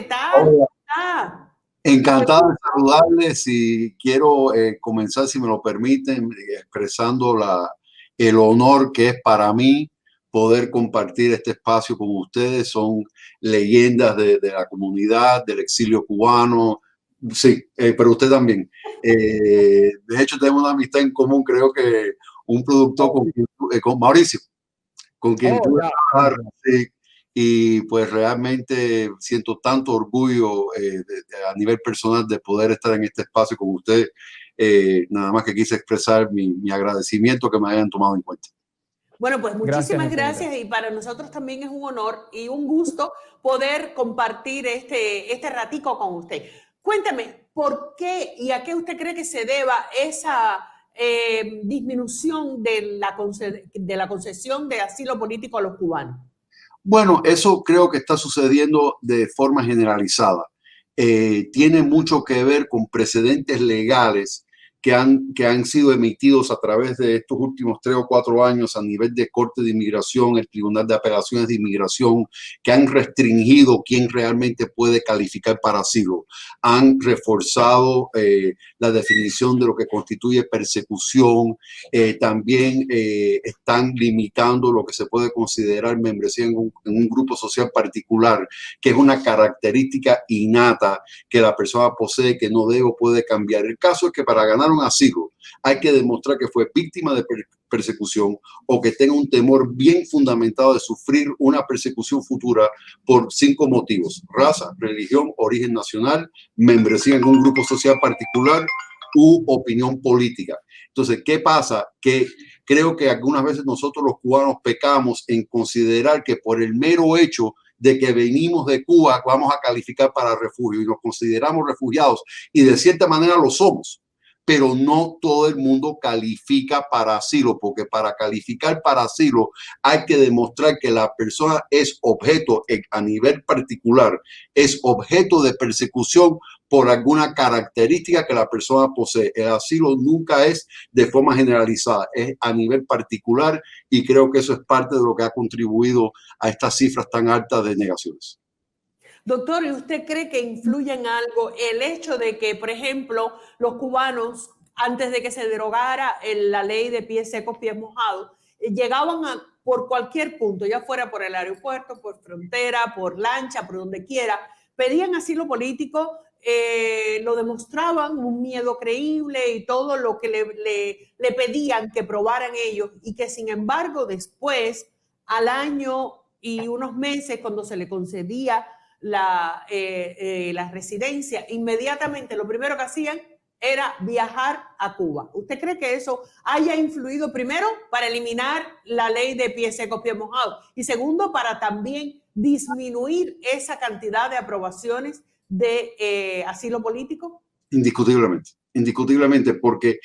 ¿qué tal? Hola. Ah, Encantado de saludarles y quiero comenzar, si me lo permiten, expresando el honor que es para mí poder compartir este espacio con ustedes. Son leyendas de la comunidad, del exilio cubano. Sí, pero usted también. De hecho, tenemos una amistad en común, creo que un productor con Mauricio, con quien pude trabajar. Sí, y pues realmente siento tanto orgullo a nivel personal de poder estar en este espacio con usted. Nada más que quise expresar mi agradecimiento que me hayan tomado en cuenta. bueno, pues muchísimas gracias y para nosotros también es un honor y un gusto poder compartir este ratico con usted. Cuéntame, ¿por qué y a qué usted cree que se deba esa disminución de la concesión de asilo político a los cubanos? Bueno, eso creo que está sucediendo de forma generalizada. Tiene mucho que ver con precedentes legales que han sido emitidos a través de estos últimos 3 o 4 años a nivel de Corte de Inmigración, el Tribunal de Apelaciones de Inmigración, que han restringido quién realmente puede calificar para asilo. Han reforzado la definición de lo que constituye persecución. También están limitando lo que se puede considerar membresía en un grupo social particular, que es una característica innata que la persona posee, que no debe o puede cambiar. El caso es que para ganar un asilo hay que demostrar que fue víctima de persecución o que tenga un temor bien fundamentado de sufrir una persecución futura por 5 motivos: raza, religión, origen nacional, membresía en un grupo social particular u opinión política. Entonces, ¿qué pasa? Que creo que algunas veces nosotros los cubanos pecamos en considerar que por el mero hecho de que venimos de Cuba vamos a calificar para refugio y nos consideramos refugiados, y de cierta manera lo somos, pero no todo el mundo califica para asilo, porque para calificar para asilo hay que demostrar que la persona es objeto, a nivel particular, es objeto de persecución por alguna característica que la persona posee. El asilo nunca es de forma generalizada, es a nivel particular, y creo que eso es parte de lo que ha contribuido a estas cifras tan altas de negaciones. Doctor, ¿y usted cree que influye en algo el hecho de que, por ejemplo, los cubanos, antes de que se derogara la ley de pies secos, pies mojados, llegaban por cualquier punto, ya fuera por el aeropuerto, por frontera, por lancha, por donde quiera, pedían asilo político, lo demostraban, un miedo creíble y todo lo que le pedían que probaran ellos, y que sin embargo después, al año y unos meses, cuando se le concedía la residencia, inmediatamente lo primero que hacían era viajar a Cuba? ¿Usted cree que eso haya influido, primero, para eliminar la ley de pies secos, pies mojados, y segundo, para también disminuir esa cantidad de aprobaciones de asilo político? Indiscutiblemente, indiscutiblemente, porque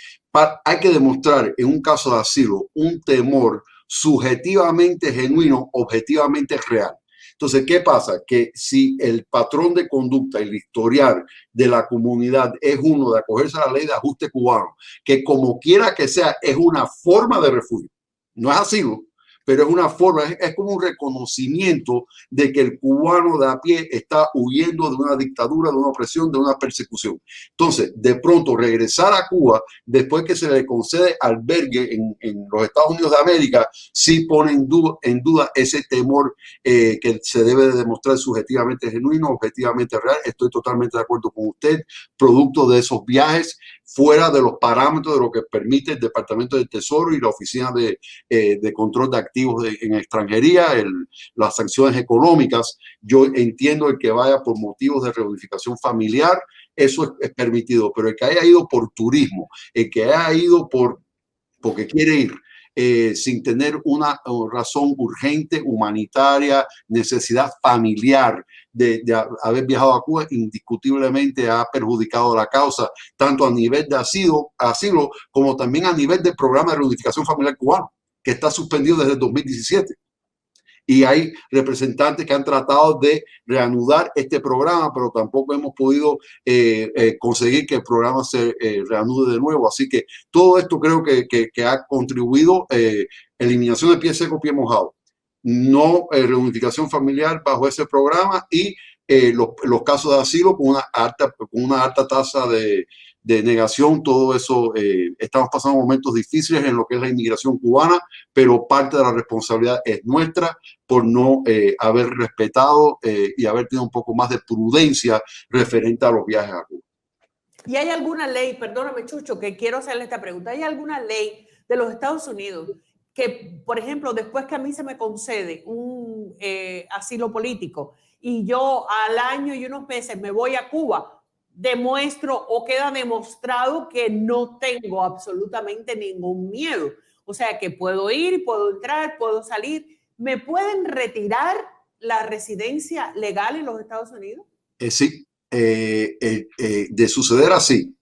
hay que demostrar en un caso de asilo un temor subjetivamente genuino, objetivamente real. Entonces, ¿qué pasa? Que si el patrón de conducta, el historial de la comunidad es uno de acogerse a la ley de ajuste cubano, que como quiera que sea es una forma de refugio, no es asilo, pero es una forma, es como un reconocimiento de que el cubano de a pie está huyendo de una dictadura, de una opresión, de una persecución. Entonces, de pronto regresar a Cuba, después que se le concede albergue en los Estados Unidos de América, sí pone en duda ese temor que se debe de demostrar subjetivamente genuino, objetivamente real. Estoy totalmente de acuerdo con usted, producto de esos viajes fuera de los parámetros de lo que permite el Departamento del Tesoro y la Oficina de Control de Activos en extranjería, las sanciones económicas. Yo entiendo el que vaya por motivos de reunificación familiar, eso es permitido, pero el que haya ido por turismo, el que haya ido porque quiere ir, sin tener una razón urgente, humanitaria, necesidad familiar de haber viajado a Cuba, indiscutiblemente ha perjudicado la causa, tanto a nivel de asilo como también a nivel del programa de reunificación familiar cubano, que está suspendido desde el 2017. Y hay representantes que han tratado de reanudar este programa, pero tampoco hemos podido conseguir que el programa se reanude de nuevo. Así que todo esto creo que ha contribuido. Eliminación de pies secos, pies mojados, no reunificación familiar bajo ese programa, y los casos de asilo con una alta tasa de negación. Todo eso, estamos pasando momentos difíciles en lo que es la inmigración cubana, pero parte de la responsabilidad es nuestra por no haber respetado y haber tenido un poco más de prudencia referente a los viajes a Cuba. ¿Y hay alguna ley, perdóname Chucho, que quiero hacerle esta pregunta, hay alguna ley de los Estados Unidos que, por ejemplo, después que a mí se me concede un asilo político y yo al año y unos meses me voy a Cuba, demuestro o queda demostrado que no tengo absolutamente ningún miedo? O sea, que puedo ir, puedo entrar, puedo salir. ¿Me pueden retirar la residencia legal en los Estados Unidos? Sí, de suceder así,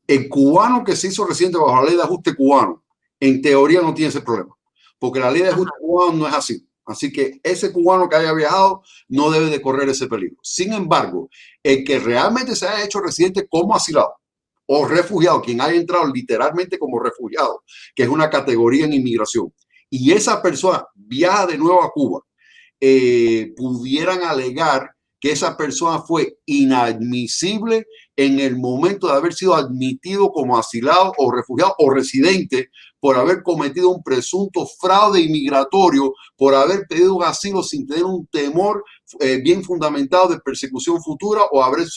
el cubano que se hizo residente bajo la ley de ajuste cubano, en teoría no tiene ese problema, porque la ley de ajuste cubano no es así. Así que ese cubano que haya viajado no debe de correr ese peligro. Sin embargo, el que realmente se haya hecho residente como asilado o refugiado, quien haya entrado literalmente como refugiado, que es una categoría en inmigración, y esa persona viaja de nuevo a Cuba, pudieran alegar que esa persona fue inadmisible en el momento de haber sido admitido como asilado o refugiado o residente por haber cometido un presunto fraude inmigratorio, por haber pedido un asilo sin tener un temor bien fundamentado de persecución futura o haber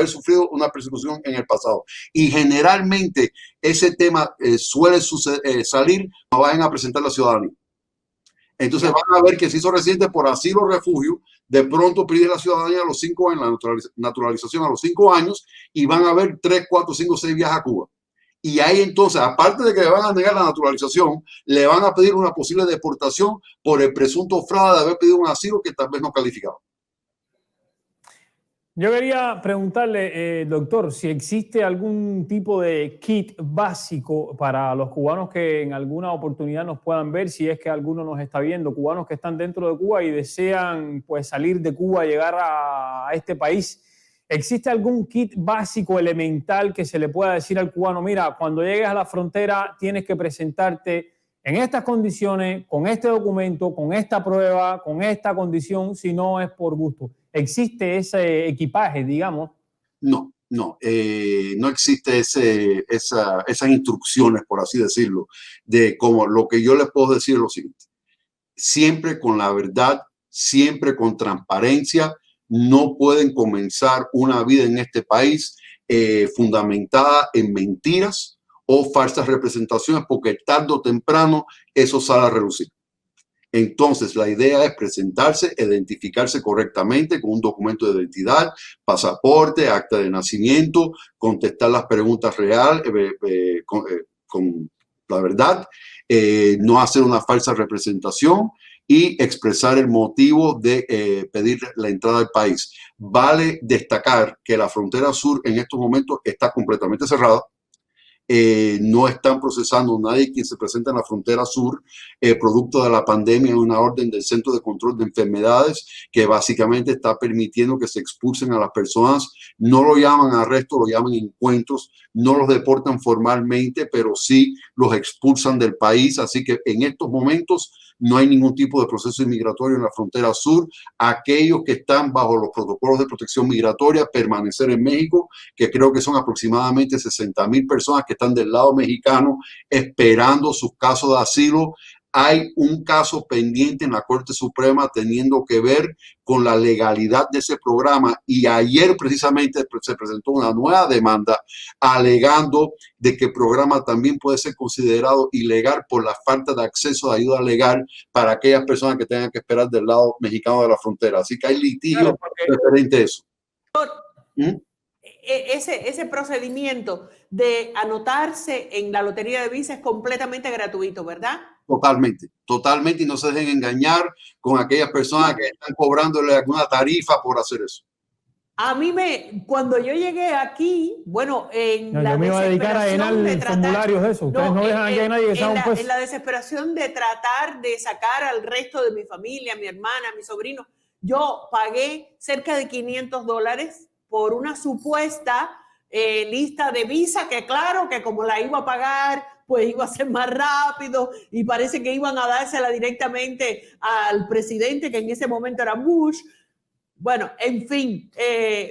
sufrido una persecución en el pasado. Y generalmente ese tema suele salir cuando vayan a presentar la ciudadanía. Entonces van a ver que se hizo residente por asilo o refugio, de pronto pide la ciudadanía a los 5 años, la naturalización a los 5 años, y van a ver 3, 4, 5, 6 viajes a Cuba. Y ahí entonces, aparte de que le van a negar la naturalización, le van a pedir una posible deportación por el presunto fraude de haber pedido un asilo que tal vez no calificaba. Yo quería preguntarle, doctor, si existe algún tipo de kit básico para los cubanos que en alguna oportunidad nos puedan ver, si es que alguno nos está viendo, cubanos que están dentro de Cuba y desean pues salir de Cuba, llegar a este país. ¿Existe algún kit básico elemental que se le pueda decir al cubano, mira, cuando llegues a la frontera tienes que presentarte en estas condiciones, con este documento, con esta prueba, con esta condición, si no es por gusto? ¿Existe ese equipaje, digamos? No, no existe esas instrucciones, por así decirlo, de cómo. Lo que yo les puedo decir es lo siguiente: siempre con la verdad, siempre con transparencia. No pueden comenzar una vida en este país fundamentada en mentiras o falsas representaciones, porque tarde o temprano eso sale a relucir. Entonces, la idea es presentarse, identificarse correctamente con un documento de identidad, pasaporte, acta de nacimiento, contestar las preguntas reales con la verdad, no hacer una falsa representación y expresar el motivo de pedir la entrada al país. Vale destacar que la frontera sur en estos momentos está completamente cerrada. No están procesando nadie quien se presenta en la frontera sur, producto de la pandemia, una orden del Centro de Control de Enfermedades que básicamente está permitiendo que se expulsen a las personas. No lo llaman arresto, lo llaman encuentros, no los deportan formalmente, pero sí los expulsan del país. Así que en estos momentos no hay ningún tipo de proceso inmigratorio en la frontera sur. Aquellos que están bajo los protocolos de protección migratoria, permanecer en México, que creo que son aproximadamente 60,000 personas que están del lado mexicano esperando sus casos de asilo. Hay un caso pendiente en la Corte Suprema teniendo que ver con la legalidad de ese programa, y ayer precisamente se presentó una nueva demanda alegando de que el programa también puede ser considerado ilegal por la falta de acceso a ayuda legal para aquellas personas que tengan que esperar del lado mexicano de la frontera. Así que hay litigio referente a eso. Ese procedimiento de anotarse en la lotería de visa es completamente gratuito, ¿verdad? Totalmente, y no se dejen engañar con aquellas personas que están cobrándole alguna tarifa por hacer eso. A mí cuando yo llegué aquí, bueno, yo me iba a dedicar a llenar formularios de eso. Ustedes no dejan aquí a nadie que sea un juez. En la desesperación de tratar de sacar al resto de mi familia, mi hermana, mi sobrino, yo pagué cerca de $500 por una supuesta lista de visa, que claro, que como la iba a pagar, pues iba a ser más rápido, y parece que iban a dársela directamente al presidente, que en ese momento era Bush. Bueno, en fin,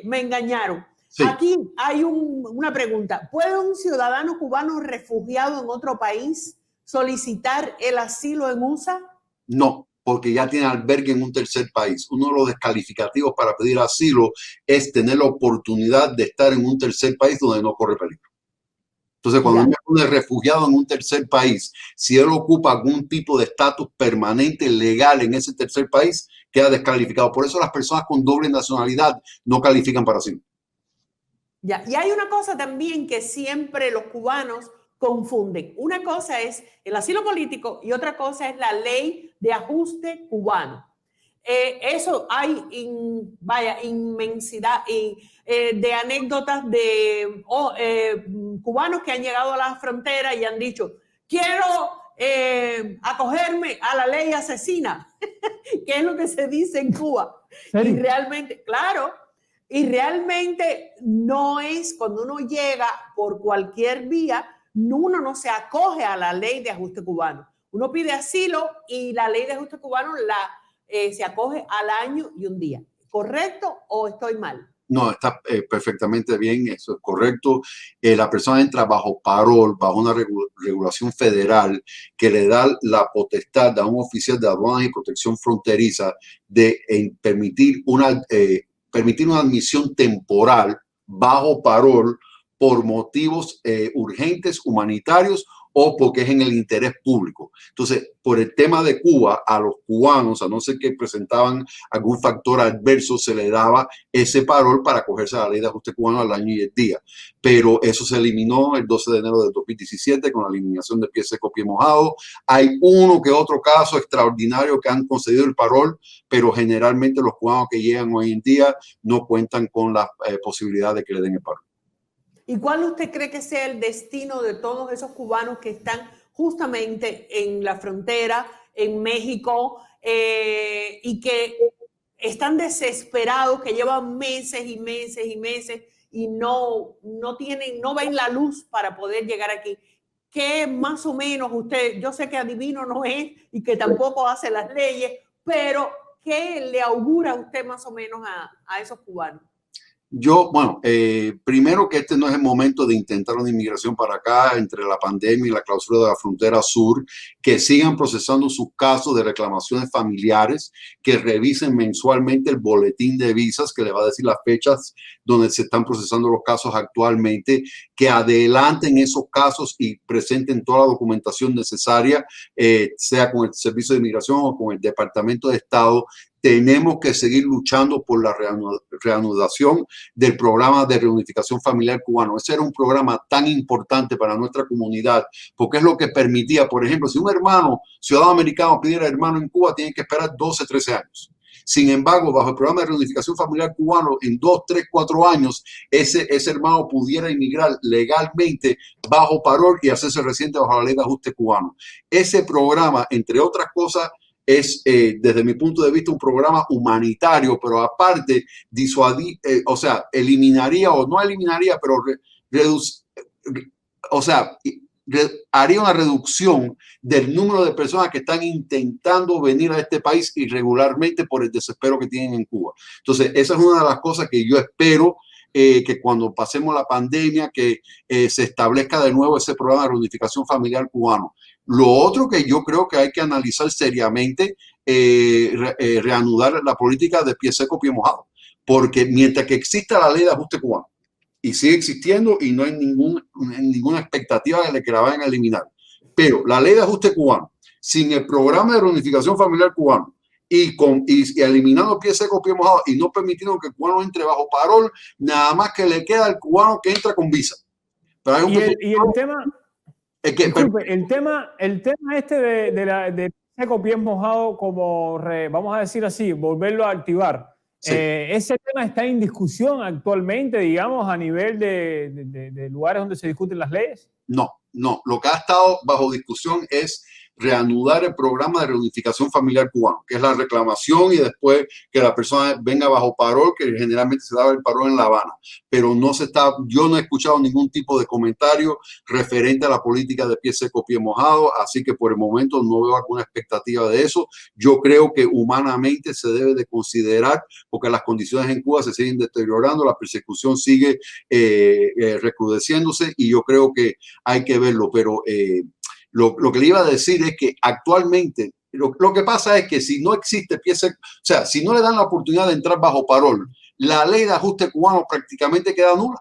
me engañaron. Sí. Aquí hay una pregunta. ¿Puede un ciudadano cubano refugiado en otro país solicitar el asilo en USA? No, porque ya tiene albergue en un tercer país. Uno de los descalificativos para pedir asilo es tener la oportunidad de estar en un tercer país donde no corre peligro. Entonces, cuando uno pone refugiado en un tercer país, si él ocupa algún tipo de estatus permanente legal en ese tercer país, queda descalificado. Por eso las personas con doble nacionalidad no califican para asilo. Ya. Y hay una cosa también que siempre los cubanos confunden. Una cosa es el asilo político y otra cosa es la ley de ajuste cubano. Eso hay inmensidad de anécdotas de cubanos que han llegado a la frontera y han dicho, quiero acogerme a la ley asesina, que es lo que se dice en Cuba. ¿Serio? Y realmente, claro, y realmente no es cuando uno llega por cualquier vía, uno no se acoge a la ley de ajuste cubano. Uno pide asilo y la ley de ajuste cubano se acoge al año y un día. ¿Correcto o estoy mal? No, está perfectamente bien, eso es correcto. La persona entra bajo parol, bajo una regulación federal que le da la potestad a un oficial de aduanas y protección fronteriza de permitir una admisión temporal bajo parol por motivos urgentes, humanitarios o porque es en el interés público. Entonces, por el tema de Cuba, a los cubanos, a no ser que presentaban algún factor adverso, se le daba ese parol para acogerse a la ley de ajuste cubano al año y el día. Pero eso se eliminó el 12 de enero de 2017 con la eliminación de pie seco, pie mojado. Hay uno que otro caso extraordinario que han concedido el parol, pero generalmente los cubanos que llegan hoy en día no cuentan con la posibilidad de que le den el parol. ¿Y cuál usted cree que sea el destino de todos esos cubanos que están justamente en la frontera, en México, y que están desesperados, que llevan meses y meses y meses y no ven la luz para poder llegar aquí? ¿Qué más o menos usted, yo sé que adivino no es y que tampoco hace las leyes, pero qué le augura usted más o menos a esos cubanos? Yo, bueno, primero que este no es el momento de intentar una inmigración para acá entre la pandemia y la clausura de la frontera sur, que sigan procesando sus casos de reclamaciones familiares, que revisen mensualmente el boletín de visas que le va a decir las fechas donde se están procesando los casos actualmente, que adelanten esos casos y presenten toda la documentación necesaria, sea con el Servicio de Inmigración o con el Departamento de Estado. Tenemos que seguir luchando por la reanudación del programa de reunificación familiar cubano. Ese era un programa tan importante para nuestra comunidad, porque es lo que permitía, por ejemplo, si un hermano ciudadano americano pidiera hermano en Cuba, tiene que esperar 12, 13 años. Sin embargo, bajo el programa de reunificación familiar cubano, en 2, 3, 4 años, ese hermano pudiera inmigrar legalmente bajo parol y hacerse residente bajo la ley de ajuste cubano. Ese programa, entre otras cosas, es, desde mi punto de vista, un programa humanitario, pero aparte, eliminaría o no eliminaría, pero haría una reducción del número de personas que están intentando venir a este país irregularmente por el desespero que tienen en Cuba. Entonces, esa es una de las cosas que yo espero que cuando pasemos la pandemia, que se establezca de nuevo ese programa de reunificación familiar cubano. Lo otro que yo creo que hay que analizar seriamente, reanudar la política de pie seco, pie mojado, porque mientras que exista la ley de ajuste cubano y sigue existiendo y no hay ninguna expectativa de que la vayan a eliminar, pero la ley de ajuste cubano, sin el programa de reunificación familiar cubano y eliminando pie seco, pie mojado y no permitiendo que el cubano entre bajo parol, nada más que le queda al cubano que entra con visa. Pero hay el tema... Disculpe, el tema este de seco, pies mojado, como vamos a decir así, volverlo a activar. Sí. Ese tema está en discusión actualmente, digamos, a nivel de lugares donde se discuten las leyes. No. Lo que ha estado bajo discusión es reanudar el programa de reunificación familiar cubano, que es la reclamación y después que la persona venga bajo parol, que generalmente se daba el parol en La Habana. Pero yo no he escuchado ningún tipo de comentario referente a la política de pie seco, pie mojado, así que por el momento no veo alguna expectativa de eso. Yo creo que humanamente se debe de considerar, porque las condiciones en Cuba se siguen deteriorando, la persecución sigue recrudeciéndose y yo creo que hay que verlo, pero lo que le iba a decir es que actualmente lo que pasa es que si no existe pie seco, o sea, si no le dan la oportunidad de entrar bajo parol, la ley de ajuste cubano prácticamente queda nula.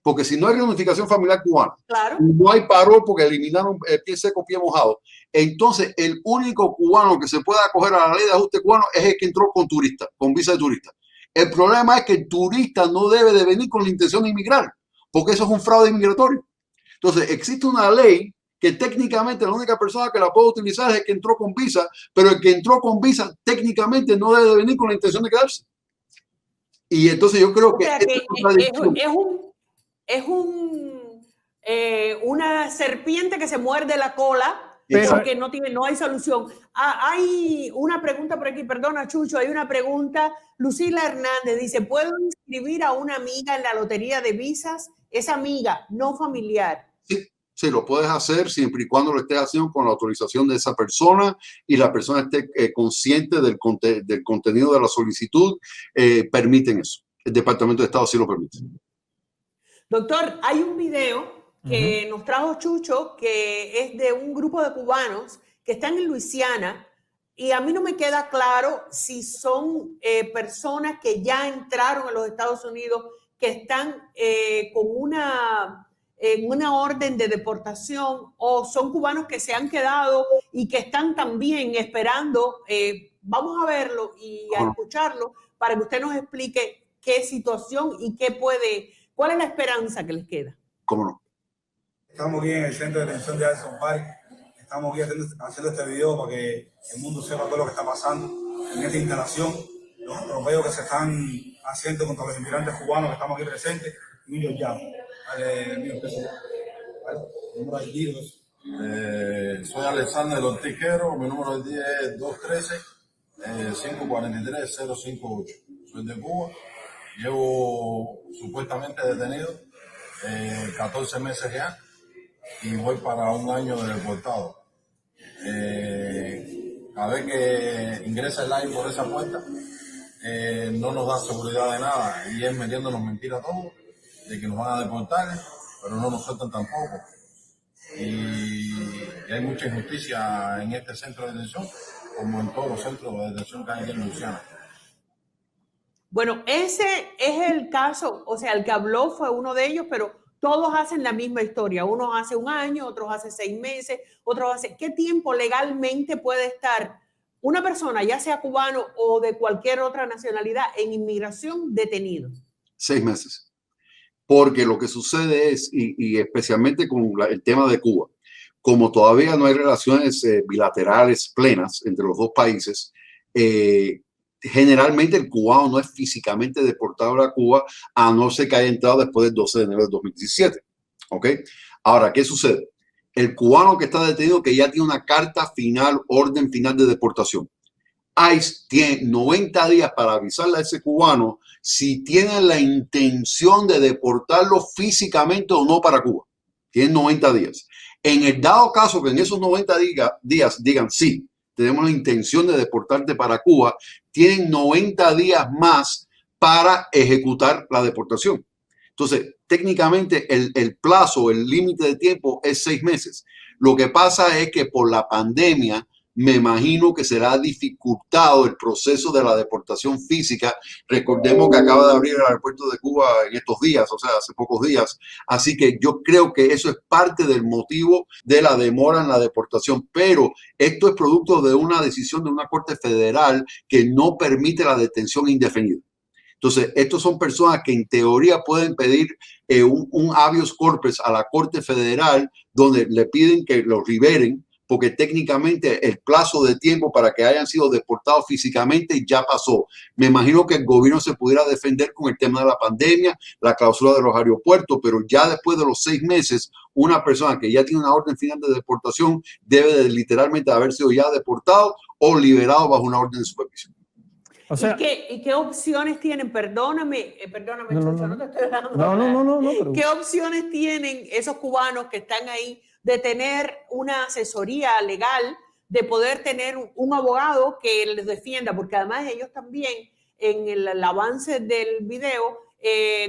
Porque si no hay reunificación familiar cubana, claro, no hay parol porque eliminaron pie seco, pie mojado, entonces el único cubano que se pueda acoger a la ley de ajuste cubano es el que entró con turista, con visa de turista. El problema es que el turista no debe de venir con la intención de inmigrar, porque eso es un fraude migratorio. Entonces existe una ley que técnicamente la única persona que la puede utilizar es el que entró con visa, pero el que entró con visa técnicamente no debe de venir con la intención de quedarse. Y entonces yo creo que, una serpiente que se muerde la cola, porque no hay solución. Hay una pregunta por aquí, perdona Chucho, hay una pregunta. Lucila Hernández dice, ¿puedo inscribir a una amiga en la lotería de visas? Es amiga, no familiar. Sí, lo puedes hacer siempre y cuando lo estés haciendo con la autorización de esa persona y la persona esté consciente del contenido de la solicitud. Permiten eso. El Departamento de Estado sí lo permite. Doctor, hay un video que nos trajo Chucho, que es de un grupo de cubanos que están en Luisiana, y a mí no me queda claro si son personas que ya entraron a los Estados Unidos, que están con una orden de deportación, o son cubanos que se han quedado y que están también esperando. Vamos a verlo y a escucharlo para que usted nos explique qué situación y cuál es la esperanza que les queda. ¿Cómo no? Estamos aquí en el centro de detención de Alson Park. Estamos aquí haciendo este video para que el mundo sepa todo lo que está pasando en esta instalación, los atropellos que se están haciendo contra los inmigrantes cubanos que estamos aquí presentes. Emilio Llamo. Soy Alexander Ortiquero, mi número de ID es 213-543-058. Soy de Cuba, llevo supuestamente detenido 14 meses ya y voy para un año de deportado. Cada vez que ingresa el aire por esa puerta, no nos da seguridad de nada y es metiéndonos mentiras todo, de que nos van a deportar, pero no nos sueltan tampoco. Y hay mucha injusticia en este centro de detención, como en todos los centros de detención que hay aquí en Luisiana. Bueno, ese es el caso, o sea, el que habló fue uno de ellos, pero todos hacen la misma historia. Unos hace un año, otros hace 6 meses, otros hace... ¿Qué tiempo legalmente puede estar una persona, ya sea cubano o de cualquier otra nacionalidad, en inmigración detenido? 6 meses. Porque lo que sucede es, y especialmente con el tema de Cuba, como todavía no hay relaciones bilaterales plenas entre los dos países, generalmente el cubano no es físicamente deportable a Cuba a no ser que haya entrado después del 12 de enero de 2017. ¿Ok? Ahora, ¿qué sucede? El cubano que está detenido, que ya tiene una carta final, orden final de deportación, ICE tiene 90 días para avisarle a ese cubano si tienen la intención de deportarlo físicamente o no para Cuba. Tienen 90 días. En el dado caso que en esos 90 días digan sí, tenemos la intención de deportarte para Cuba, tienen 90 días más para ejecutar la deportación. Entonces, técnicamente el plazo, el límite de tiempo es 6 meses. Lo que pasa es que por la pandemia, me imagino que será dificultado el proceso de la deportación física. Recordemos que acaba de abrir el aeropuerto de Cuba en estos días, o sea, hace pocos días. Así que yo creo que eso es parte del motivo de la demora en la deportación. Pero esto es producto de una decisión de una corte federal que no permite la detención indefinida. Entonces, estos son personas que en teoría pueden pedir un habeas corpus a la corte federal donde le piden que los liberen, porque técnicamente el plazo de tiempo para que hayan sido deportados físicamente ya pasó. Me imagino que el gobierno se pudiera defender con el tema de la pandemia, la clausura de los aeropuertos, pero ya después de los 6 meses, una persona que ya tiene una orden final de deportación debe de literalmente haber sido ya deportado o liberado bajo una orden de supervisión. O sea, ¿Y qué opciones tienen? Perdóname, Chucho, no te estoy dando. No, pero... ¿Qué opciones tienen esos cubanos que están ahí de tener una asesoría legal, de poder tener un abogado que les defienda? Porque además ellos también, en el avance del video,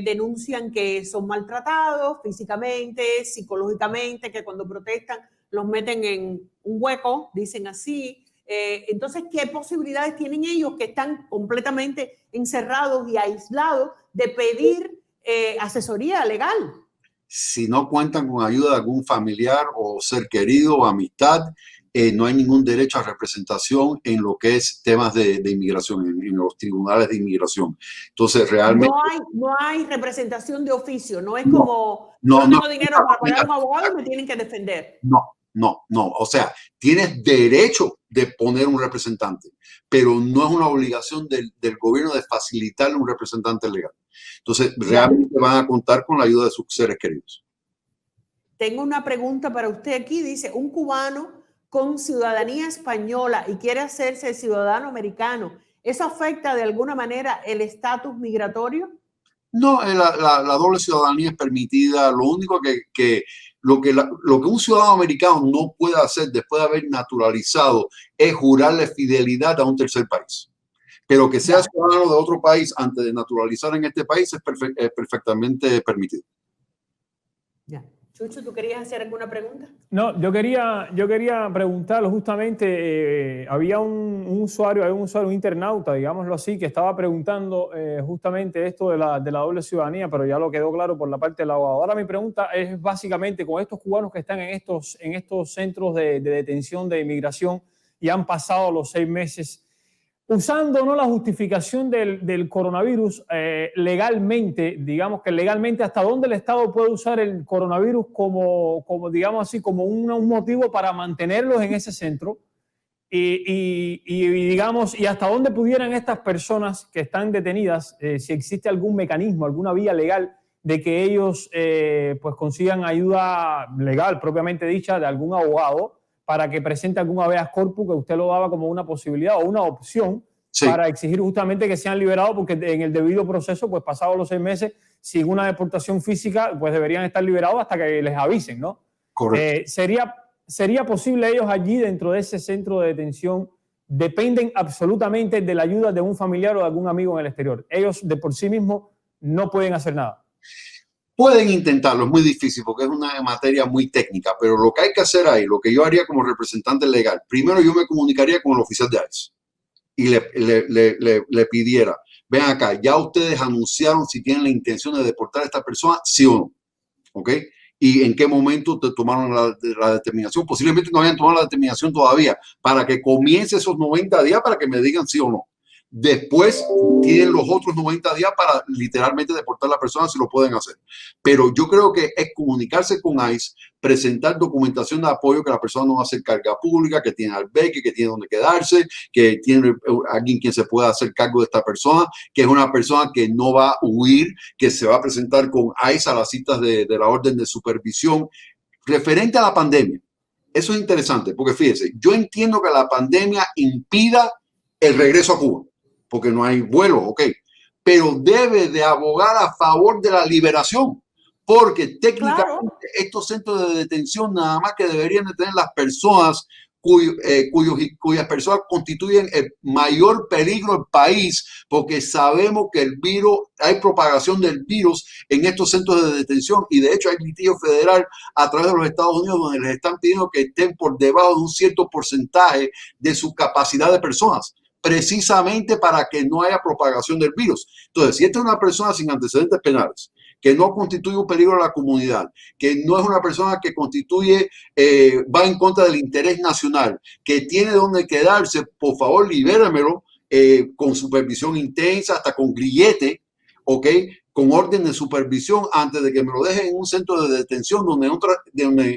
denuncian que son maltratados físicamente, psicológicamente, que cuando protestan los meten en un hueco, dicen así. Entonces, ¿qué posibilidades tienen ellos que están completamente encerrados y aislados de pedir asesoría legal? Si no cuentan con ayuda de algún familiar o ser querido o amistad, no hay ningún derecho a representación en lo que es temas de inmigración, en los tribunales de inmigración. Entonces, realmente... No hay representación de oficio, no es como no tengo dinero para pagar a un abogado y me tienen que defender. No. O sea, tienes derecho de poner un representante, pero no es una obligación del gobierno de facilitarle un representante legal. Entonces, realmente van a contar con la ayuda de sus seres queridos. Tengo una pregunta para usted aquí. Dice, un cubano con ciudadanía española y quiere hacerse ciudadano americano, ¿eso afecta de alguna manera el estatus migratorio? No, la doble ciudadanía es permitida. Lo único lo que un ciudadano americano no puede hacer después de haber naturalizado es jurarle fidelidad a un tercer país. Pero que sea ciudadano de otro país antes de naturalizar en este país es perfectamente permitido. Ya. Chucho, ¿tú querías hacer alguna pregunta? No, yo quería preguntarlo justamente, había un usuario, un internauta, digámoslo así, que estaba preguntando justamente esto de la doble ciudadanía, pero ya lo quedó claro por la parte del abogado. Ahora mi pregunta es básicamente con estos cubanos que están en estos centros de detención de inmigración y han pasado los 6 meses, usando no la justificación del coronavirus legalmente, digamos que legalmente, ¿hasta dónde el Estado puede usar el coronavirus como digamos así, como un motivo para mantenerlos en ese centro? Y digamos, y hasta dónde pudieran estas personas que están detenidas, si existe algún mecanismo, alguna vía legal de que ellos pues consigan ayuda legal, propiamente dicha, de algún abogado, para que presente algún habeas corpus, que usted lo daba como una posibilidad o una opción para exigir justamente que sean liberados, porque en el debido proceso, pues pasados los 6 meses, sin una deportación física, pues deberían estar liberados hasta que les avisen, ¿no? Correcto. ¿Sería posible ellos allí dentro de ese centro de detención dependen absolutamente de la ayuda de un familiar o de algún amigo en el exterior? Ellos de por sí mismos no pueden hacer nada. Pueden intentarlo, es muy difícil porque es una materia muy técnica, pero lo que hay que hacer ahí, lo que yo haría como representante legal, primero yo me comunicaría con el oficial de ICE y le pidiera, ven acá, ya ustedes anunciaron si tienen la intención de deportar a esta persona, sí o no, ¿ok? Y en qué momento te tomaron la determinación. Posiblemente no hayan tomado la determinación todavía, para que comience esos 90 días para que me digan sí o no. Después tienen los otros 90 días para literalmente deportar a la persona si lo pueden hacer. Pero yo creo que es comunicarse con ICE, presentar documentación de apoyo que la persona no va a hacer carga pública, que tiene albergue, que tiene donde quedarse, que tiene alguien quien se pueda hacer cargo de esta persona, que es una persona que no va a huir, que se va a presentar con ICE a las citas de la orden de supervisión referente a la pandemia. Eso es interesante porque fíjese, yo entiendo que la pandemia impida el regreso a Cuba, porque no hay vuelo, ok, pero debe de abogar a favor de la liberación, porque técnicamente estos centros de detención nada más que deberían de tener las personas cuyas personas constituyen el mayor peligro del país, porque sabemos que el virus, hay propagación del virus en estos centros de detención y de hecho hay litigio federal a través de los Estados Unidos donde les están pidiendo que estén por debajo de un cierto porcentaje de su capacidad de personas, precisamente para que no haya propagación del virus. Entonces, si esta es una persona sin antecedentes penales, que no constituye un peligro a la comunidad, que no es una persona que constituye, va en contra del interés nacional, que tiene donde quedarse, por favor, libéramelo con supervisión intensa, hasta con grillete, ¿ok? Con orden de supervisión antes de que me lo dejen en un centro de detención donde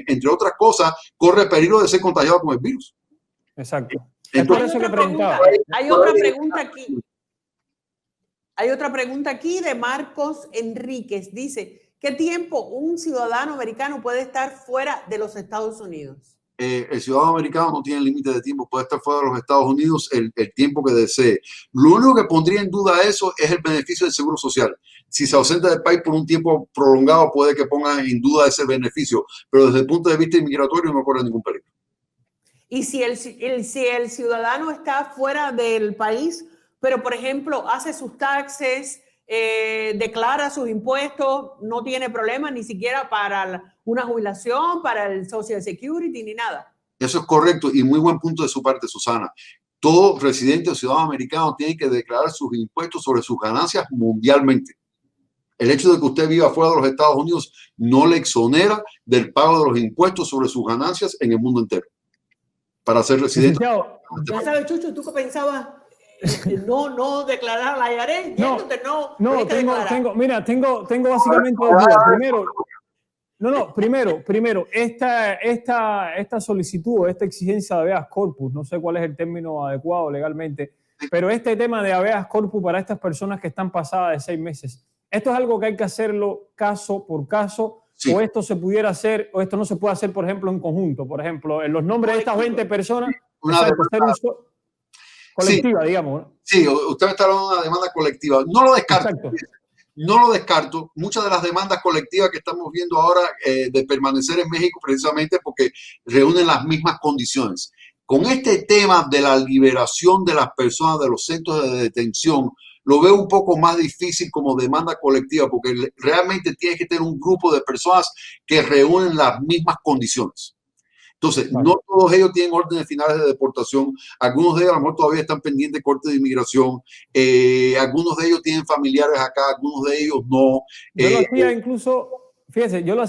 entre otras cosas, corre peligro de ser contagiado con el virus. Exacto. Entonces, hay otra pregunta aquí. Hay otra pregunta aquí de Marcos Enríquez. Dice, ¿Qué tiempo un ciudadano americano puede estar fuera de los Estados Unidos? El ciudadano americano no tiene límite de tiempo, puede estar fuera de los Estados Unidos el tiempo que desee. Lo único que pondría en duda eso es el beneficio del seguro social. Si se ausenta del país por un tiempo prolongado, puede que ponga en duda ese beneficio, pero desde el punto de vista inmigratorio no corre ningún peligro. Y si el ciudadano está fuera del país, pero por ejemplo hace sus taxes, declara sus impuestos, no tiene problema ni siquiera para una jubilación, para el Social Security, ni nada. Eso es correcto y muy buen punto de su parte, Susana. Todo residente o ciudadano americano tiene que declarar sus impuestos sobre sus ganancias mundialmente. El hecho de que usted viva fuera de los Estados Unidos no le exonera del pago de los impuestos sobre sus ganancias en el mundo entero. Para ser residente. Ya sabes, Chucho, ¿tú qué pensabas? No declarar la IRS. Tengo básicamente dos dudas. Primero, esta solicitud, esta exigencia de habeas corpus, no sé cuál es el término adecuado legalmente, pero este tema de habeas corpus para estas personas que están pasadas de 6 meses, ¿esto es algo que hay que hacerlo caso por caso? Sí. ¿O esto se pudiera hacer, o esto no se puede hacer, por ejemplo, en conjunto? Por ejemplo, en los nombres de estas 20 personas, colectiva, sí, digamos, ¿no? Sí, usted me está hablando de una demanda colectiva. No lo descarto. Exacto. No lo descarto. Muchas de las demandas colectivas que estamos viendo ahora de permanecer en México precisamente porque reúnen las mismas condiciones. Con este tema de la liberación de las personas de los centros de detención, lo veo un poco más difícil como demanda colectiva porque realmente tiene que tener un grupo de personas que reúnen las mismas condiciones. Entonces, no todos ellos tienen órdenes finales de deportación. Algunos de ellos a lo mejor todavía están pendientes de corte de inmigración. Algunos de ellos tienen familiares acá, algunos de ellos no. Yo lo hacía incluso, fíjese, yo lo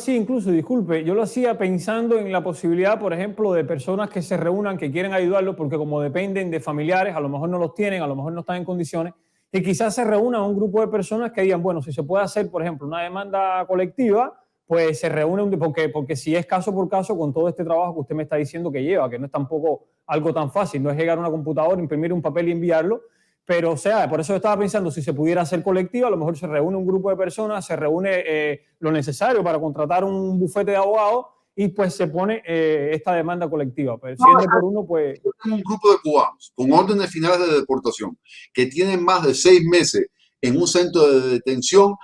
hacía pensando en la posibilidad, por ejemplo, de personas que se reúnan, que quieren ayudarlos, porque como dependen de familiares, a lo mejor no los tienen, a lo mejor no están en condiciones, y quizás se reúnan un grupo de personas que digan, bueno, si se puede hacer, por ejemplo, una demanda colectiva, pues se reúne, porque si es caso por caso con todo este trabajo que usted me está diciendo que lleva, que no es tampoco algo tan fácil, no es llegar a una computadora, imprimir un papel y enviarlo, pero o sea, por eso estaba pensando, si se pudiera hacer colectiva, a lo mejor se reúne un grupo de personas, se reúne lo necesario para contratar un bufete de abogados y pues se pone esta demanda colectiva. Pero siendo por uno, pues... Un grupo de cubanos con órdenes finales de deportación que tienen más de 6 meses en un centro de detención,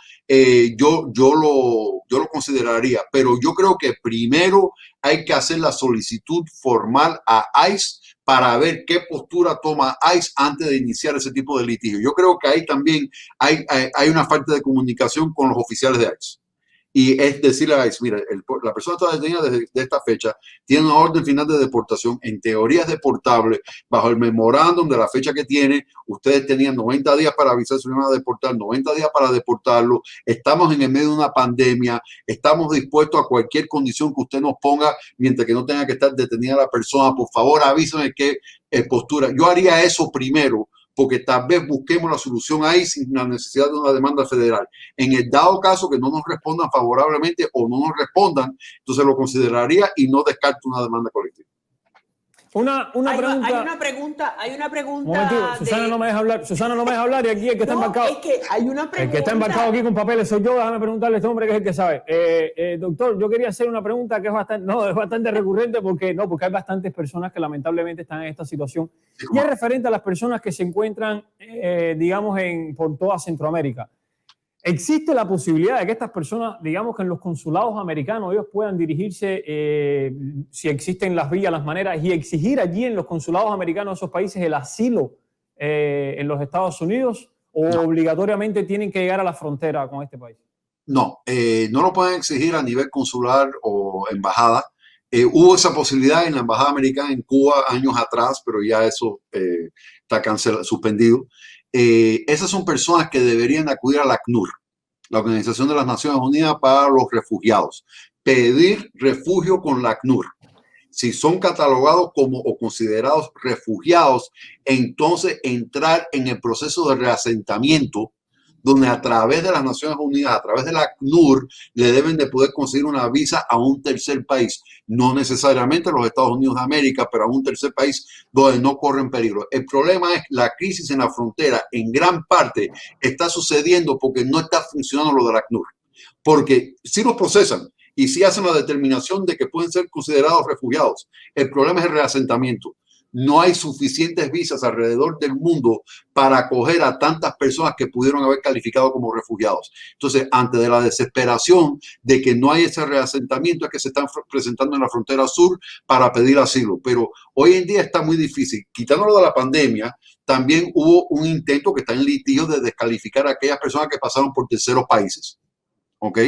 yo lo consideraría, pero yo creo que primero hay que hacer la solicitud formal a ICE para ver qué postura toma ICE antes de iniciar ese tipo de litigio. Yo creo que ahí también hay una falta de comunicación con los oficiales de ICE. Y es decirle a ICE, mira, la persona está detenida desde esta fecha, tiene una orden final de deportación, en teoría es deportable, bajo el memorándum de la fecha que tiene, ustedes tenían 90 días para avisar si iban a deportar, 90 días para deportarlo, estamos en el medio de una pandemia, estamos dispuestos a cualquier condición que usted nos ponga, mientras que no tenga que estar detenida la persona, por favor avísenme qué postura. Yo haría eso primero, porque tal vez busquemos la solución ahí sin la necesidad de una demanda federal. En el dado caso que no nos respondan favorablemente o no nos respondan, entonces lo consideraría y no descarto una demanda colectiva. Hay una pregunta. Susana no me deja hablar y aquí el que está embarcado. Es que hay una pregunta. El que está embarcado aquí con papeles soy yo. Déjame preguntarle a este hombre que es el que sabe. Doctor, yo quería hacer una pregunta que es bastante recurrente porque hay bastantes personas que lamentablemente están en esta situación. Y es referente a las personas que se encuentran, digamos, por toda Centroamérica. ¿Existe la posibilidad de que estas personas, digamos que en los consulados americanos, ellos puedan dirigirse, si existen las vías, las maneras, y exigir allí en los consulados americanos de esos países el asilo en los Estados Unidos? ¿O obligatoriamente tienen que llegar a la frontera con este país? No, no lo pueden exigir a nivel consular o embajada. Hubo esa posibilidad en la embajada americana en Cuba años atrás, pero ya eso está suspendido. Esas son personas que deberían acudir a la ACNUR, la Organización de las Naciones Unidas para los Refugiados, pedir refugio con la ACNUR. Si son catalogados como o considerados refugiados, entonces entrar en el proceso de reasentamiento, donde a través de las Naciones Unidas, a través de la ACNUR, le deben de poder conseguir una visa a un tercer país, no necesariamente a los Estados Unidos de América, pero a un tercer país donde no corren peligro. El problema es la crisis en la frontera, en gran parte está sucediendo porque no está funcionando lo de la ACNUR. porque si los procesan y si hacen la determinación de que pueden ser considerados refugiados. El problema es el reasentamiento. No hay suficientes visas alrededor del mundo para acoger a tantas personas que pudieron haber calificado como refugiados. Entonces, ante de la desesperación de que no hay ese reasentamiento, es que se están presentando en la frontera sur para pedir asilo. Pero hoy en día está muy difícil. Quitándolo de la pandemia, también hubo un intento que está en litigio de descalificar a aquellas personas que pasaron por terceros países. ¿Ok?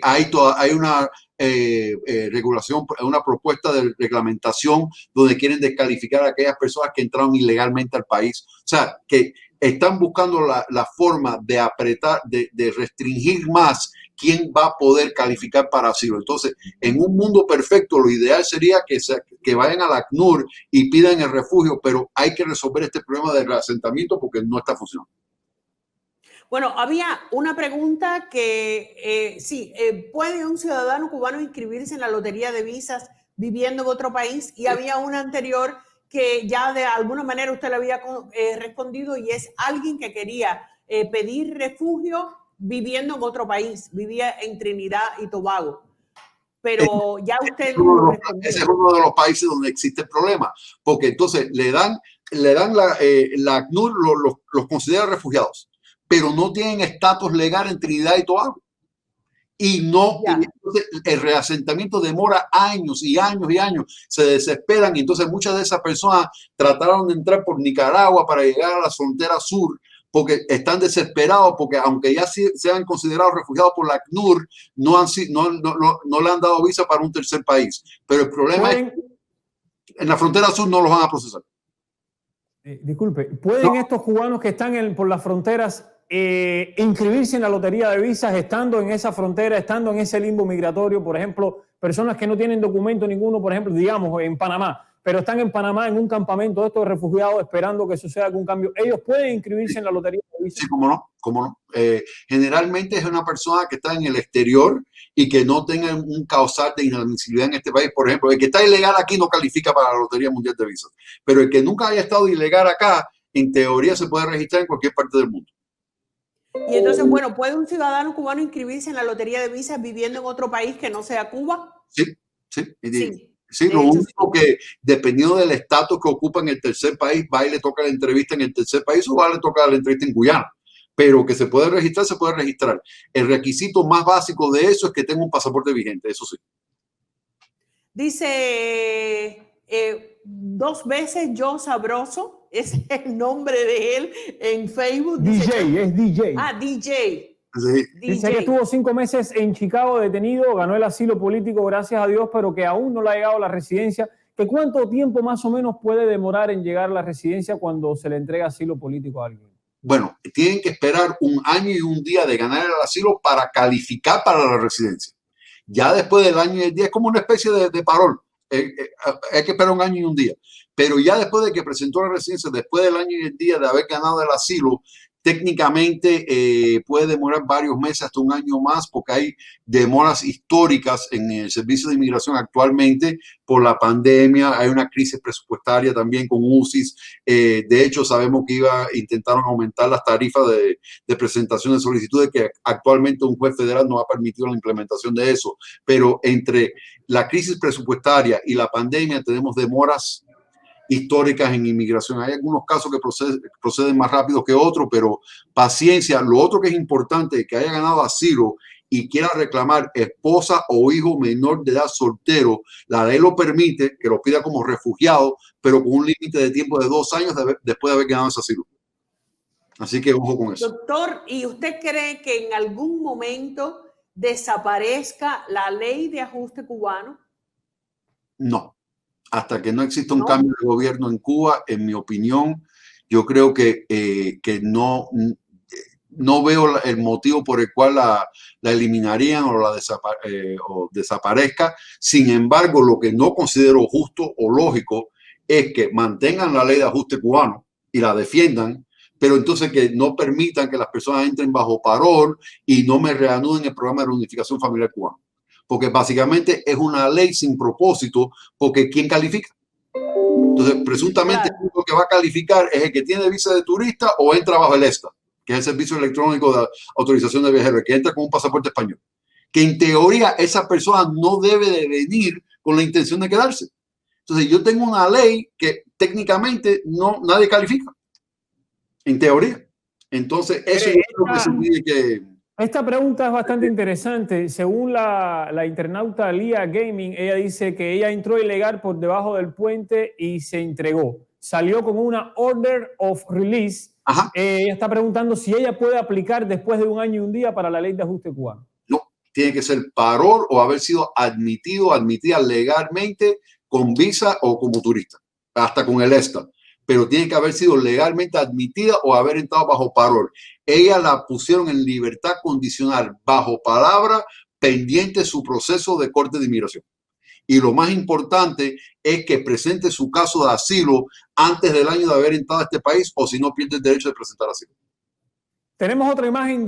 Hay una regulación, una propuesta de reglamentación donde quieren descalificar a aquellas personas que entraron ilegalmente al país. O sea, que están buscando la forma de apretar, de restringir más quién va a poder calificar para asilo. Entonces, en un mundo perfecto, lo ideal sería que vayan a la ACNUR y pidan el refugio, pero hay que resolver este problema del reasentamiento porque no está funcionando. Bueno, había una pregunta que ¿puede un ciudadano cubano inscribirse en la lotería de visas viviendo en otro país? Y había una anterior que ya de alguna manera usted le había respondido, y es alguien que quería pedir refugio viviendo en otro país, vivía en Trinidad y Tobago. Pero ya usted lo respondió. Ese es uno de los países donde existe el problema, porque entonces le dan la ACNUR los considera refugiados, pero no tienen estatus legal en Trinidad y Tobago. Y entonces el reasentamiento demora años y años y años. Se desesperan y entonces muchas de esas personas trataron de entrar por Nicaragua para llegar a la frontera sur porque están desesperados, porque aunque ya sean considerados refugiados por la ACNUR, no le han dado visa para un tercer país. Pero el problema es que en la frontera sur no los van a procesar. Disculpe, ¿pueden estos cubanos que están por las fronteras inscribirse en la lotería de visas estando en esa frontera, estando en ese limbo migratorio? Por ejemplo, personas que no tienen documento ninguno, por ejemplo, digamos en Panamá, pero están en Panamá en un campamento de estos refugiados esperando que suceda algún cambio. ¿Ellos pueden inscribirse en la lotería de visas? Sí, cómo no, cómo no. Generalmente es una persona que está en el exterior y que no tenga un causal de inadmisibilidad en este país. Por ejemplo, el que está ilegal aquí no califica para la Lotería Mundial de Visas, pero el que nunca haya estado ilegal acá, en teoría se puede registrar en cualquier parte del mundo. Y entonces, bueno, ¿puede un ciudadano cubano inscribirse en la lotería de visas viviendo en otro país que no sea Cuba? Sí, lo único que, dependiendo del estatus que ocupa en el tercer país, va y le toca la entrevista en el tercer país o va y le toca la entrevista en Guyana. Pero que se puede registrar, se puede registrar. El requisito más básico de eso es que tenga un pasaporte vigente, eso sí. Dice 2 veces Yo Sabroso, ese es el nombre de él en Facebook. DJ, es DJ. Ah, DJ. Sí. Dice que estuvo 5 meses en Chicago detenido, ganó el asilo político, gracias a Dios, pero que aún no le ha llegado la residencia. ¿Que cuánto tiempo más o menos puede demorar en llegar a la residencia cuando se le entrega asilo político a alguien? Bueno, tienen que esperar 1 año y 1 día de ganar el asilo para calificar para la residencia. Ya después del año y el día es como una especie de parol. Hay que esperar 1 año y 1 día. Pero ya después de que presentó la residencia, después del año y el día de haber ganado el asilo, técnicamente puede demorar varios meses, hasta 1 año más, porque hay demoras históricas en el servicio de inmigración actualmente por la pandemia. Hay una crisis presupuestaria también con UCIs. De hecho, sabemos que intentaron aumentar las tarifas de presentación de solicitudes, que actualmente un juez federal no ha permitido la implementación de eso. Pero entre la crisis presupuestaria y la pandemia tenemos demoras históricas en inmigración. Hay algunos casos que proceden más rápido que otros, pero paciencia. Lo otro que es importante es que haya ganado asilo y quiera reclamar esposa o hijo menor de edad soltero. La ley lo permite, que lo pida como refugiado, pero con un límite de tiempo de 2 años después de haber ganado ese asilo. Así que ojo con eso. Doctor, ¿y usted cree que en algún momento desaparezca la ley de ajuste cubano? No. Hasta que no exista un cambio de gobierno en Cuba, en mi opinión, yo creo que no veo el motivo por el cual la eliminarían o desaparezca. Sin embargo, lo que no considero justo o lógico es que mantengan la ley de ajuste cubano y la defiendan, pero entonces que no permitan que las personas entren bajo parol y no me reanuden el programa de reunificación familiar cubano. Porque básicamente es una ley sin propósito, porque ¿quién califica? Entonces, presuntamente, el único que va a calificar es el que tiene visa de turista o entra bajo el ESTA. que es el servicio electrónico de autorización de viajeros, que entra con un pasaporte español, que en teoría esa persona no debe de venir con la intención de quedarse. Entonces yo tengo una ley que técnicamente nadie califica, en teoría. Entonces eso es lo que se tiene que... Esta pregunta es bastante interesante. Según la internauta Lia Gaming, ella dice que ella entró ilegal por debajo del puente y se entregó. Salió con una order of release. Ella está preguntando si ella puede aplicar después de 1 año y 1 día para la ley de ajuste cubano. No, tiene que ser parol o haber sido admitida legalmente con visa o como turista, hasta con el ESTA. Pero tiene que haber sido legalmente admitida o haber entrado bajo parol. Ella la pusieron en libertad condicional, bajo palabra, pendiente su proceso de corte de inmigración. Y lo más importante es que presente su caso de asilo antes del año de haber entrado a este país, o si no pierde el derecho de presentar asilo. Tenemos otra imagen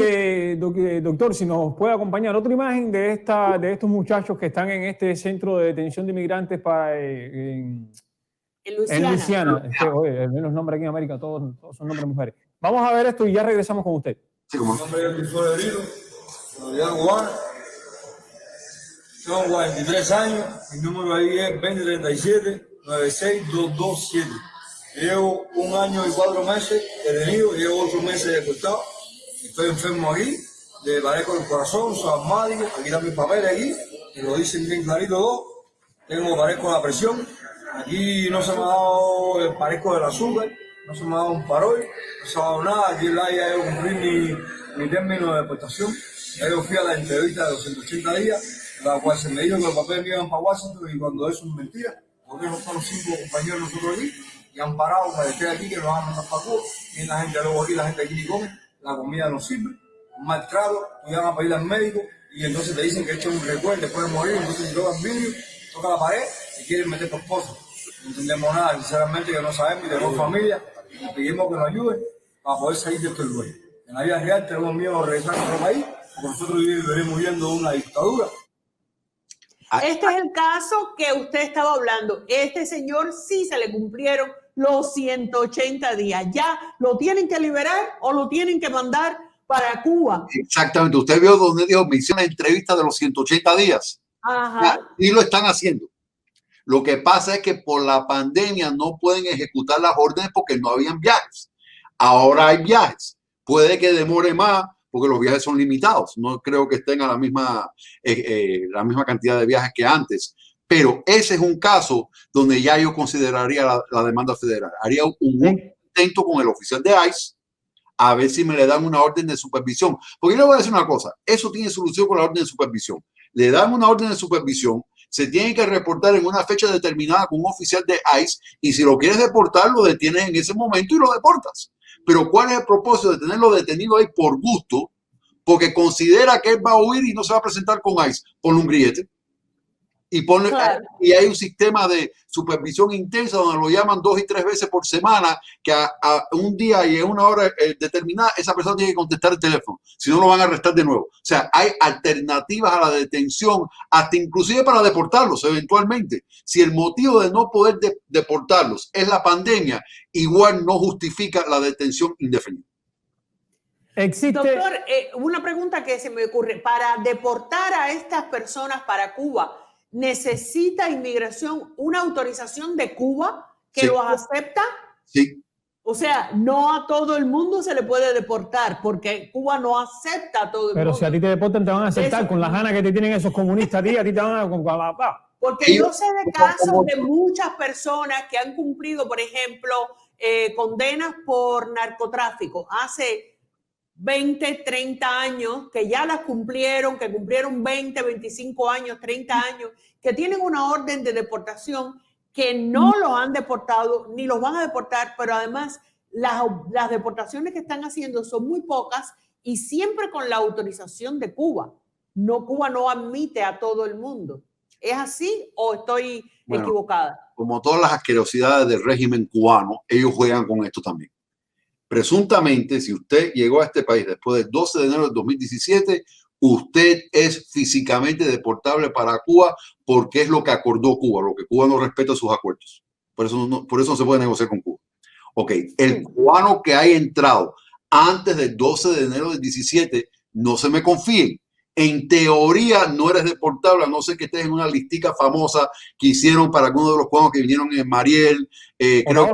doctor, si nos puede acompañar, otra imagen de estos muchachos que están en este centro de detención de inmigrantes en Luisiana. Los nombres aquí en América, todos son nombres de mujeres. Vamos a ver esto y ya regresamos con usted. Sí, mi nombre es Luis Federico, nacionalidad cubana. Tengo 43 años, mi número ahí es 2037-96227. Llevo 1 año y 4 meses detenido, llevo 8 meses deportado. Estoy enfermo aquí, padezco el corazón, soy asmático, aquí están mis papeles aquí, que lo dicen bien clarito todo. Padezco la presión, aquí no se me ha dado el padezco del azúcar, no se me ha dado un parol, no se me ha dado nada. Aquí en la ya yo cumplí mi término de deportación. Ya yo fui a la entrevista de los 180 días, la cual se me dijo que los papeles me iban para Washington, y cuando eso es mentira, porque no están los 5 compañeros nosotros aquí, y han parado para que esté aquí, que nos van a mandar para Cuba. Y la gente luego aquí, la gente aquí ni come, la comida no sirve, un maltrato, tú van a pedir al médico, y entonces te dicen que esto es un recuerdo después de morir. Entonces si tocan vidrio, toca la pared y quieren meter por cosas. No entendemos nada, sinceramente, que no sabemos, y tenemos familia, y pedimos que nos ayuden para poder salir de este lugar. En la vida real tenemos miedo de regresar a nuestro país, porque nosotros venimos huyendo de una dictadura. Este es el caso que usted estaba hablando. Este señor sí se le cumplieron los 180 días. ¿Ya lo tienen que liberar o lo tienen que mandar para Cuba? Exactamente. Usted vio donde dijo, me hicieron una entrevista de los 180 días. Ajá. Y lo están haciendo. Lo que pasa es que por la pandemia no pueden ejecutar las órdenes porque no habían viajes. Ahora hay viajes. Puede que demore más porque los viajes son limitados. No creo que estén a la misma cantidad de viajes que antes. Pero ese es un caso donde ya yo consideraría la demanda federal. Haría un intento con el oficial de ICE a ver si me le dan una orden de supervisión. Porque yo le voy a decir una cosa. Eso tiene solución con la orden de supervisión. Le dan una orden de supervisión, se tiene que reportar en una fecha determinada con un oficial de ICE, y si lo quieres deportar, lo detienes en ese momento y lo deportas. Pero ¿cuál es el propósito de tenerlo detenido ahí por gusto? Porque considera que él va a huir y no se va a presentar con ICE. Ponle un grillete. Claro. Y hay un sistema de supervisión intensa donde lo llaman 2 y 3 veces por semana, que a un día y en una hora determinada esa persona tiene que contestar el teléfono, si no lo van a arrestar de nuevo. O sea, hay alternativas a la detención, hasta inclusive para deportarlos eventualmente. Si el motivo de no poder deportarlos es la pandemia, igual no justifica la detención indefinida. Doctor, una pregunta que se me ocurre. Para deportar a estas personas para Cuba, ¿necesita inmigración una autorización de Cuba que los acepta? Sí. O sea, no a todo el mundo se le puede deportar porque Cuba no acepta a todo el mundo. Pero si a ti te deportan, te van a aceptar. Eso, con las ganas que te tienen esos comunistas, a ti te van a... Porque yo sé de casos de muchas personas que han cumplido, por ejemplo, condenas por narcotráfico hace 20, 30 años, que ya las cumplieron, que cumplieron 20, 25 años, 30 años, que tienen una orden de deportación, que no los han deportado, ni los van a deportar, pero además las deportaciones que están haciendo son muy pocas y siempre con la autorización de Cuba. Cuba no admite a todo el mundo. ¿Es así o estoy equivocada? Como todas las asquerosidades del régimen cubano, ellos juegan con esto también. Presuntamente, si usted llegó a este país después del 12 de enero del 2017, usted es físicamente deportable para Cuba porque es lo que acordó Cuba, lo que Cuba no respeta sus acuerdos. Por eso no se puede negociar con Cuba. Ok, el cubano que haya entrado antes del 12 de enero del 17, no se me confíen. En teoría no eres deportable, a no ser que estés en una listica famosa que hicieron para algunos de los cubanos que vinieron en Mariel. Creo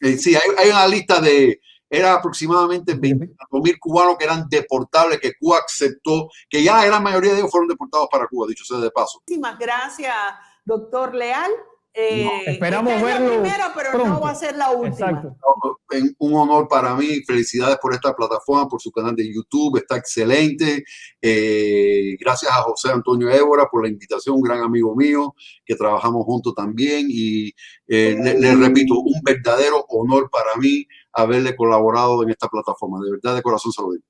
que sí, hay una lista de, era aproximadamente 24.000 cubanos que eran deportables, que Cuba aceptó, que ya la mayoría de ellos fueron deportados para Cuba, dicho sea de paso. Muchísimas gracias, doctor Leal. Esperamos esta es verlo la primera, pero pronto. no va a ser la última. Exacto. Un honor para mí. Felicidades por esta plataforma, por su canal de YouTube. Está excelente. Gracias a José Antonio Évora por la invitación, un gran amigo mío que trabajamos juntos también. Y le repito, un verdadero honor para mí haberle colaborado en esta plataforma. De verdad, de corazón se lo digo.